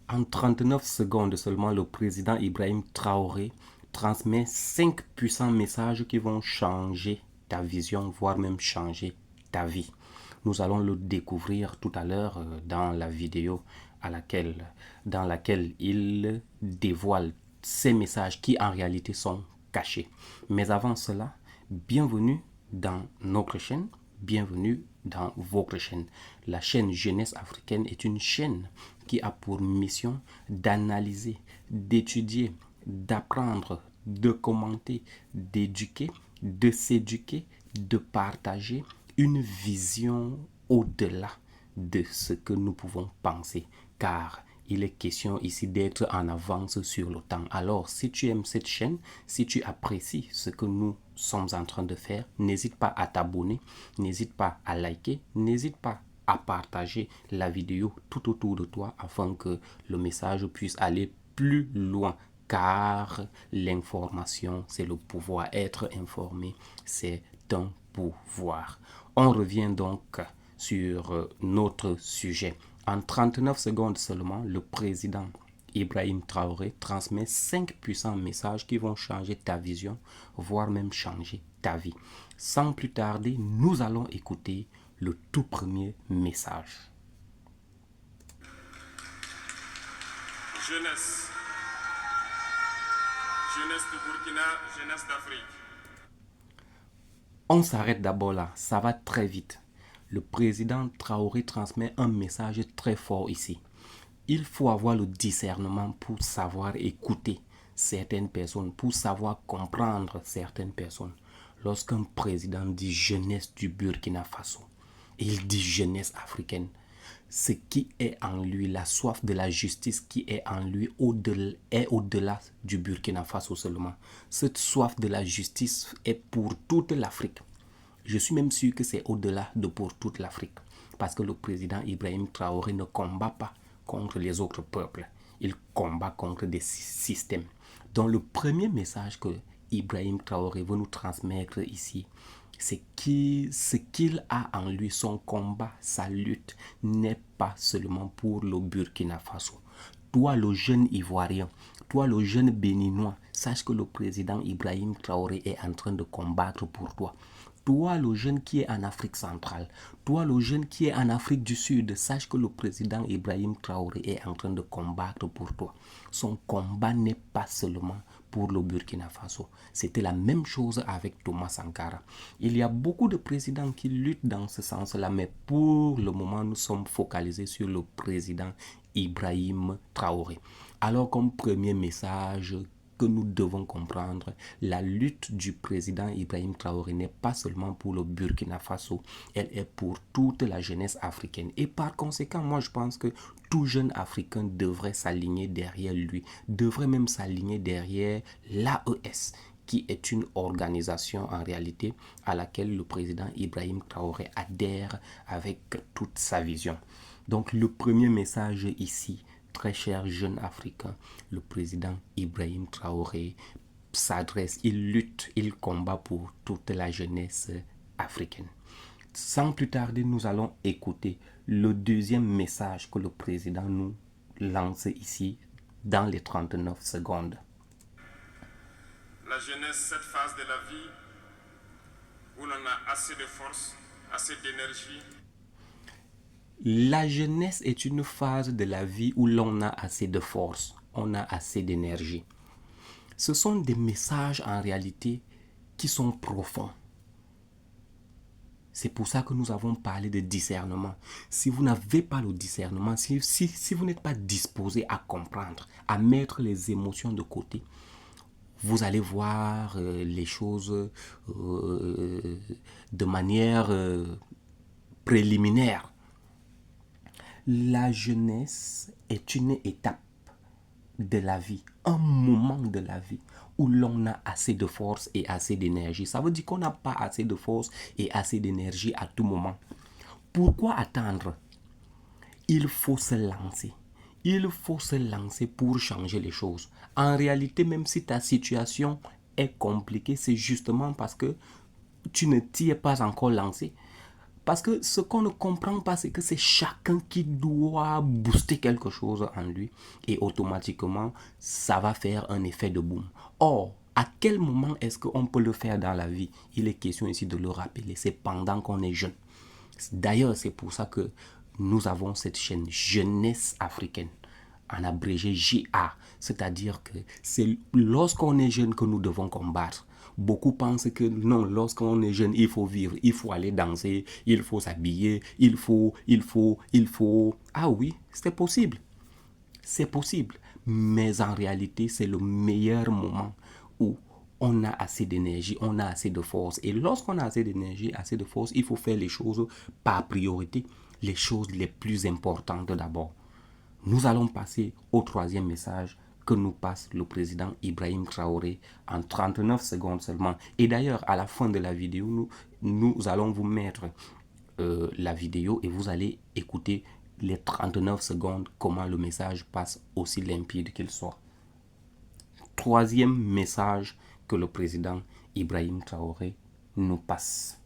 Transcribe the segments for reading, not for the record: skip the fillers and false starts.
En 39 secondes seulement, le président Ibrahim Traoré transmet 5 puissants messages qui vont changer ta vision, voire même changer ta vie. Nous allons le découvrir tout à l'heure dans la vidéo dans laquelle il dévoile ces messages qui en réalité sont cachés. Mais avant cela, bienvenue dans notre chaîne, bienvenue dans votre chaîne. La chaîne Jeunesse africaine est une chaîne qui a pour mission d'analyser, d'étudier, d'apprendre, de commenter, d'éduquer, de s'éduquer, de partager une vision au-delà de ce que nous pouvons penser, car il est question ici d'être en avance sur le temps. Alors, si tu aimes cette chaîne, si tu apprécies ce que nous sommes en train de faire, n'hésite pas à t'abonner, n'hésite pas à liker, n'hésite pas à partager la vidéo tout autour de toi afin que le message puisse aller plus loin. Car l'information, c'est le pouvoir. Être informé, c'est un pouvoir. On revient donc sur notre sujet. En 39 secondes seulement, le président Ibrahim Traoré transmet 5 puissants messages qui vont changer ta vision, voire même changer ta vie. Sans plus tarder, nous allons écouter le tout premier message. Jeunesse. Jeunesse du Burkina, jeunesse d'Afrique. On s'arrête d'abord là, ça va très vite. Le président Traoré transmet un message très fort ici. Il faut avoir le discernement pour savoir écouter certaines personnes, pour savoir comprendre certaines personnes. Lorsqu'un président dit jeunesse du Burkina Faso, il dit jeunesse africaine, ce qui est en lui, la soif de la justice qui est en lui est au-delà du Burkina Faso seulement. Cette soif de la justice est pour toute l'Afrique. Je suis même sûr que c'est au-delà de pour toute l'Afrique. Parce que le président Ibrahim Traoré ne combat pas contre les autres peuples. Il combat contre des systèmes. Donc le premier message que Ibrahim Traoré veut nous transmettre ici, c'est que ce qu'il a en lui, son combat, sa lutte, n'est pas seulement pour le Burkina Faso. Toi, le jeune Ivoirien, toi, le jeune Béninois, sache que le président Ibrahim Traoré est en train de combattre pour toi. Toi, le jeune qui est en Afrique centrale, toi, le jeune qui est en Afrique du Sud, sache que le président Ibrahim Traoré est en train de combattre pour toi. Son combat n'est pas seulement pour le Burkina Faso. C'était la même chose avec Thomas Sankara. Il y a beaucoup de présidents qui luttent dans ce sens-là, mais pour le moment, nous sommes focalisés sur le président Ibrahim Traoré. Alors, comme premier message que nous devons comprendre, la lutte du président Ibrahim Traoré n'est pas seulement pour le Burkina Faso, elle est pour toute la jeunesse africaine. Et par conséquent, moi je pense que tout jeune africain devrait s'aligner derrière lui, devrait même s'aligner derrière l'AES, qui est une organisation en réalité à laquelle le président Ibrahim Traoré adhère avec toute sa vision. Donc le premier message ici, très cher jeune africain, le président Ibrahim Traoré s'adresse, il lutte, il combat pour toute la jeunesse africaine. Sans plus tarder, nous allons écouter le deuxième message que le président nous lance ici dans les 39 secondes. La jeunesse, cette phase de la vie où l'on a assez de force, assez d'énergie. La jeunesse est une phase de la vie où l'on a assez de force, on a assez d'énergie. Ce sont des messages en réalité qui sont profonds. C'est pour ça que nous avons parlé de discernement. Si vous n'avez pas le discernement, si vous n'êtes pas disposé à comprendre, à mettre les émotions de côté, vous allez voir les choses de manière préliminaire. La jeunesse est une étape de la vie, un moment de la vie où l'on a assez de force et assez d'énergie. Ça veut dire qu'on n'a pas assez de force et assez d'énergie à tout moment. Pourquoi attendre? Il faut se lancer. Il faut se lancer pour changer les choses. En réalité, même si ta situation est compliquée, c'est justement parce que tu ne t'y es pas encore lancé. Parce que ce qu'on ne comprend pas, c'est que c'est chacun qui doit booster quelque chose en lui et automatiquement, ça va faire un effet de boom. Or, à quel moment est-ce qu'on peut le faire dans la vie? Il est question ici de le rappeler, c'est pendant qu'on est jeune. D'ailleurs, c'est pour ça que nous avons cette chaîne Jeunesse africaine, en abrégé JA, c'est-à-dire que c'est lorsqu'on est jeune que nous devons combattre. Beaucoup pensent que non, lorsqu'on est jeune, il faut vivre, il faut aller danser, il faut s'habiller, il faut. Ah oui, c'est possible. C'est possible. Mais en réalité, c'est le meilleur moment où on a assez d'énergie, on a assez de force. Et lorsqu'on a assez d'énergie, assez de force, il faut faire les choses par priorité, les choses les plus importantes d'abord. Nous allons passer au troisième message que nous passe le président Ibrahim Traoré en 39 secondes seulement. Et d'ailleurs, à la fin de la vidéo, nous allons vous mettre la vidéo et vous allez écouter les 39 secondes comment le message passe aussi limpide qu'il soit. Troisième message que le président Ibrahim Traoré nous passe.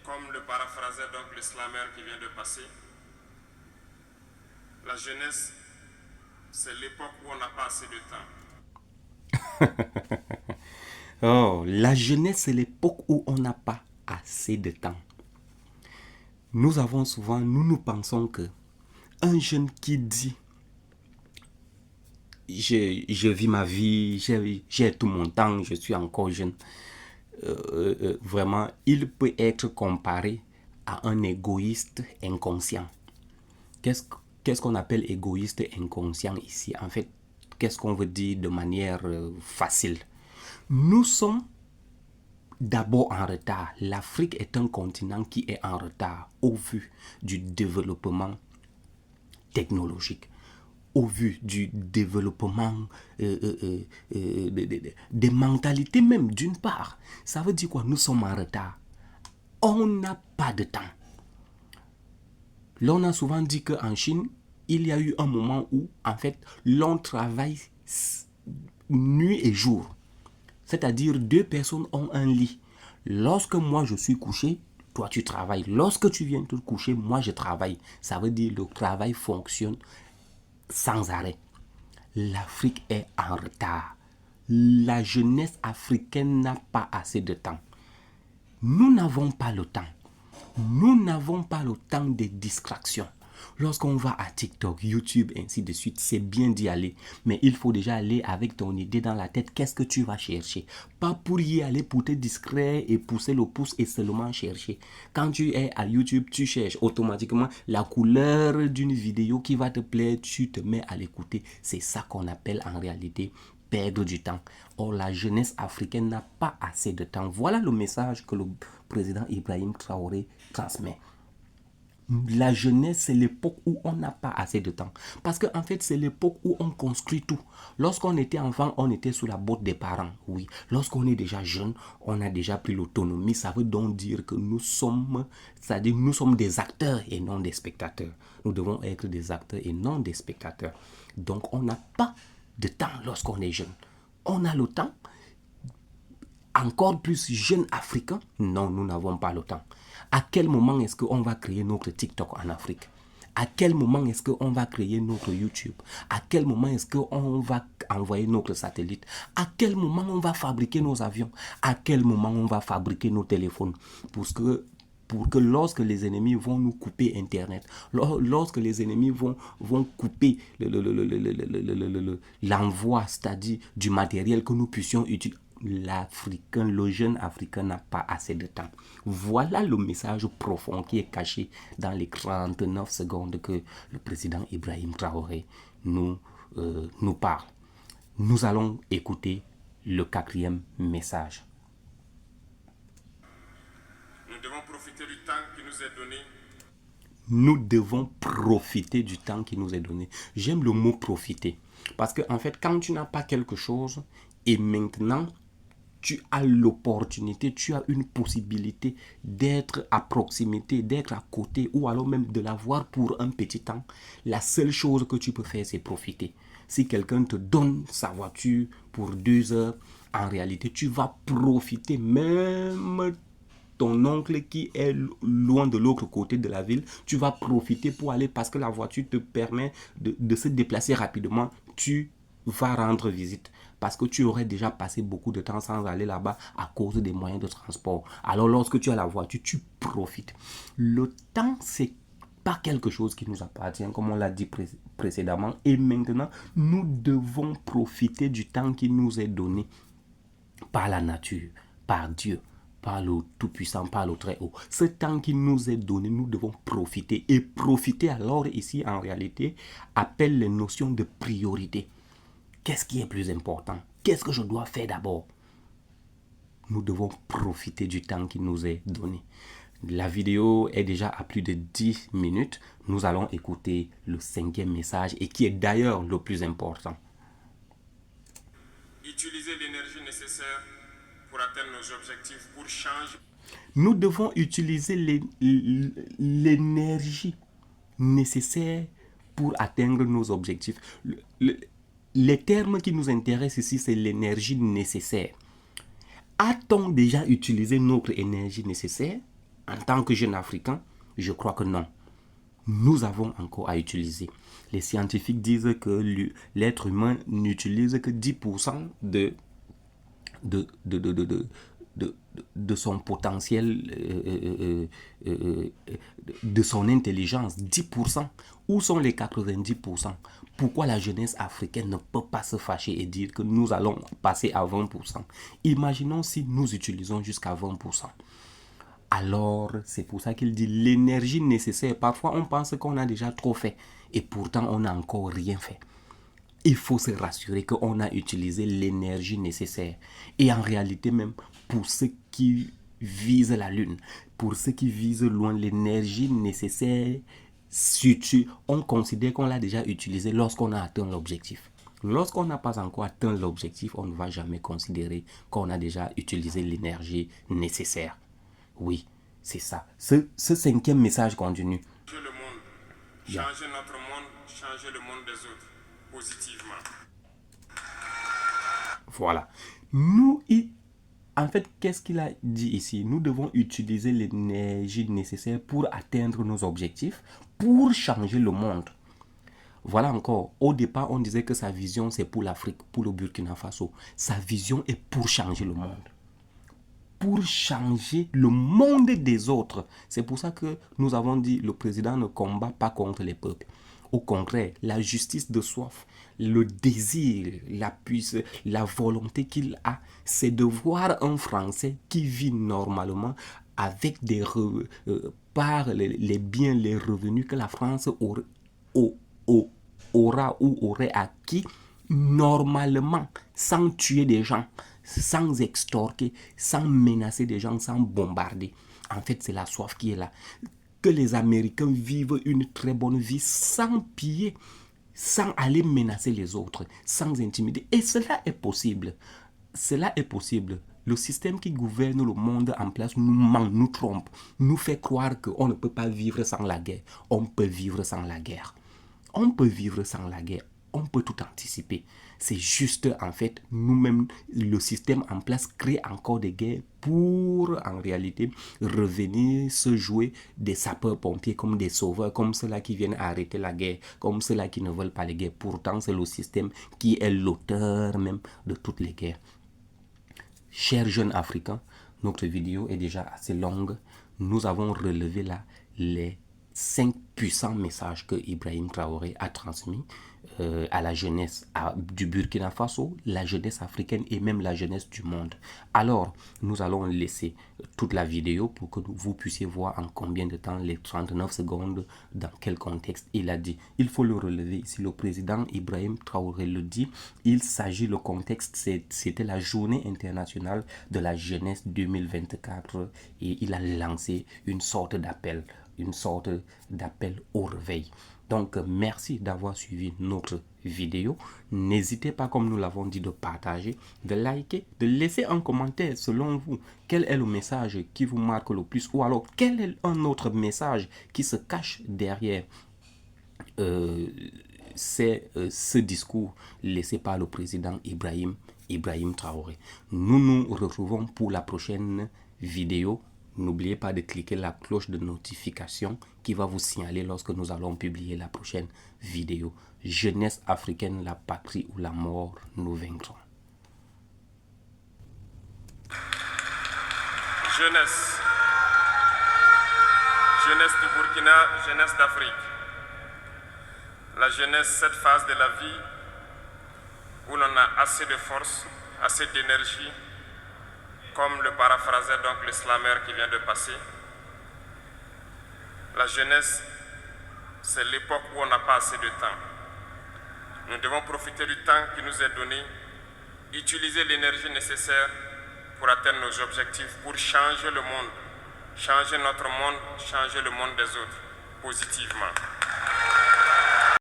Comme le paraphrasait donc le slammer qui vient de passer, la jeunesse, c'est l'époque où on n'a pas assez de temps. Oh, la jeunesse, c'est l'époque où on n'a pas assez de temps. Nous pensons que un jeune qui dit je vis ma vie, j'ai tout mon temps, je suis encore jeune, vraiment, il peut être comparé à un égoïste inconscient. Qu'est-ce qu'on appelle égoïste inconscient ici? En fait, qu'est-ce qu'on veut dire de manière facile? Nous sommes d'abord en retard. L'Afrique est un continent qui est en retard au vu du développement technologique, au vu du développement des mentalités même d'une part. Ça veut dire quoi? Nous sommes en retard. On n'a pas de temps. L'on a souvent dit qu'en Chine, il y a eu un moment où, en fait, l'on travaille nuit et jour. C'est-à-dire, deux personnes ont un lit. Lorsque moi je suis couché, toi tu travailles. Lorsque tu viens te coucher, moi je travaille. Ça veut dire que le travail fonctionne sans arrêt. L'Afrique est en retard. La jeunesse africaine n'a pas assez de temps. Nous n'avons pas le temps. Nous n'avons pas le temps des distractions. Lorsqu'on va à TikTok, YouTube, ainsi de suite, c'est bien d'y aller. Mais il faut déjà aller avec ton idée dans la tête. Qu'est-ce que tu vas chercher? Pas pour y aller pour te distraire et pousser le pouce et seulement chercher. Quand tu es à YouTube, tu cherches automatiquement la couleur d'une vidéo qui va te plaire. Tu te mets à l'écouter. C'est ça qu'on appelle en réalité perdre du temps. Or, la jeunesse africaine n'a pas assez de temps. Voilà le message que le président Ibrahim Traoré transmet. La jeunesse, c'est l'époque où on n'a pas assez de temps. Parce qu'en fait, c'est l'époque où on construit tout. Lorsqu'on était enfant, on était sous la botte des parents. Oui. Lorsqu'on est déjà jeune, on a déjà pris l'autonomie. Ça veut donc dire que nous sommes des acteurs et non des spectateurs. Nous devons être des acteurs et non des spectateurs. Donc, on n'a pas de temps lorsqu'on est jeune. On a le temps. Encore plus jeune africain? Non, nous n'avons pas le temps. À quel moment est-ce qu'on va créer notre TikTok en Afrique? À quel moment est-ce qu'on va créer notre YouTube? À quel moment est-ce qu'on va envoyer notre satellite? À quel moment on va fabriquer nos avions? À quel moment on va fabriquer nos téléphones? Pour que lorsque les ennemis vont nous couper Internet, lorsque les ennemis vont couper l'envoi, c'est-à-dire du matériel que nous puissions utiliser, le jeune africain n'a pas assez de temps. Voilà le message profond qui est caché dans les 39 secondes que le président Ibrahim Traoré nous parle. Nous allons écouter le quatrième message. Nous devons profiter du temps qui nous est donné. Nous devons profiter du temps qui nous est donné. J'aime le mot profiter. Parce que en fait, quand tu n'as pas quelque chose et maintenant tu as l'opportunité, tu as une possibilité d'être à proximité, d'être à côté ou alors même de l'avoir pour un petit temps, la seule chose que tu peux faire, c'est profiter. Si quelqu'un te donne sa voiture pour 2 heures, en réalité, tu vas profiter même ton oncle qui est loin de l'autre côté de la ville, tu vas profiter pour aller parce que la voiture te permet de se déplacer rapidement. Tu vas rendre visite parce que tu aurais déjà passé beaucoup de temps sans aller là-bas à cause des moyens de transport. Alors lorsque tu as la voiture, tu profites. Le temps, c'est pas quelque chose qui nous appartient, comme on l'a dit précédemment. Et maintenant, nous devons profiter du temps qui nous est donné par la nature, par Dieu, par le Tout-Puissant, par le Très-Haut. Ce temps qui nous est donné, nous devons profiter. Et profiter alors ici, en réalité, appelle les notions de priorité. Qu'est-ce qui est plus important? Qu'est-ce que je dois faire d'abord? Nous devons profiter du temps qui nous est donné. La vidéo est déjà à plus de 10 minutes. Nous allons écouter le 5e message et qui est d'ailleurs le plus important. Utiliser l'énergie nécessaire pour atteindre nos objectifs, pour changer. Nous devons utiliser l'énergie nécessaire pour atteindre nos objectifs. Les termes qui nous intéressent ici, c'est l'énergie nécessaire. A-t-on déjà utilisé notre énergie nécessaire? En tant que jeune Africain, je crois que non. Nous avons encore à utiliser. Les scientifiques disent que l'être humain n'utilise que 10% de son potentiel, de son intelligence. 10%. Où sont les 90%? Pourquoi la jeunesse africaine ne peut pas se fâcher et dire que nous allons passer à 20%? Imaginons si nous utilisons jusqu'à 20%. Alors, c'est pour ça qu'il dit l'énergie nécessaire. Parfois, on pense qu'on a déjà trop fait et pourtant, on n'a encore rien fait. Il faut se rassurer qu'on a utilisé l'énergie nécessaire. Et en réalité, même pour ceux qui visent la Lune, pour ceux qui visent loin, l'énergie nécessaire, on considère qu'on l'a déjà utilisée lorsqu'on a atteint l'objectif. Lorsqu'on n'a pas encore atteint l'objectif, on ne va jamais considérer qu'on a déjà utilisé l'énergie nécessaire. Oui, c'est ça. Ce 5e message continue. Changer le monde, changer notre monde, changer le monde des autres, positivement. Voilà. En fait, qu'est-ce qu'il a dit ici? Nous devons utiliser l'énergie nécessaire pour atteindre nos objectifs, pour changer le monde. Voilà encore. Au départ, on disait que sa vision, c'est pour l'Afrique, pour le Burkina Faso. Sa vision est pour changer le monde. Pour changer le monde des autres. C'est pour ça que nous avons dit le président ne combat pas contre les peuples. Au contraire, la justice de soif, le désir, la volonté qu'il a, c'est de voir un Français qui vit normalement avec par les biens, les revenus que la France aura ou aurait acquis normalement, sans tuer des gens, sans extorquer, sans menacer des gens, sans bombarder. En fait, c'est la soif qui est là. Que les Américains vivent une très bonne vie sans piller, sans aller menacer les autres, sans intimider. Et cela est possible. Cela est possible. Le système qui gouverne le monde en place nous ment, nous trompe, nous fait croire qu'on ne peut pas vivre sans la guerre. On peut vivre sans la guerre. On peut vivre sans la guerre. On peut tout anticiper. C'est juste, en fait, nous-mêmes, le système en place crée encore des guerres pour, en réalité, revenir se jouer des sapeurs-pompiers comme des sauveurs, comme ceux-là qui viennent arrêter la guerre, comme ceux-là qui ne veulent pas les guerres. Pourtant, c'est le système qui est l'auteur même de toutes les guerres. Chers jeunes Africains, notre vidéo est déjà assez longue. Nous avons relevé là les 5 puissants messages que Ibrahim Traoré a transmis à la jeunesse du Burkina Faso, la jeunesse africaine et même la jeunesse du monde. Alors, nous allons laisser toute la vidéo pour que vous puissiez voir en combien de temps, les 39 secondes, dans quel contexte il a dit. Il faut le relever ici. Le président Ibrahim Traoré le dit. Il s'agit, le contexte, c'était la journée internationale de la jeunesse 2024 et il a lancé une sorte d'appel au réveil. Donc, merci d'avoir suivi notre vidéo. N'hésitez pas, comme nous l'avons dit, de partager, de liker, de laisser un commentaire selon vous. Quel est le message qui vous marque le plus? Ou alors, quel est un autre message qui se cache derrière ce discours laissé par le président Ibrahim Traoré. Nous nous retrouvons pour la prochaine vidéo. N'oubliez pas de cliquer la cloche de notification qui va vous signaler lorsque nous allons publier la prochaine vidéo. Jeunesse africaine, la patrie ou la mort, nous vaincrons. Jeunesse. Jeunesse du Burkina, jeunesse d'Afrique. La jeunesse, cette phase de la vie où l'on a assez de force, assez d'énergie, comme le paraphrasait donc le slammer qui vient de passer. La jeunesse, c'est l'époque où on n'a pas assez de temps. Nous devons profiter du temps qui nous est donné, utiliser l'énergie nécessaire pour atteindre nos objectifs, pour changer le monde, changer notre monde, changer le monde des autres, positivement.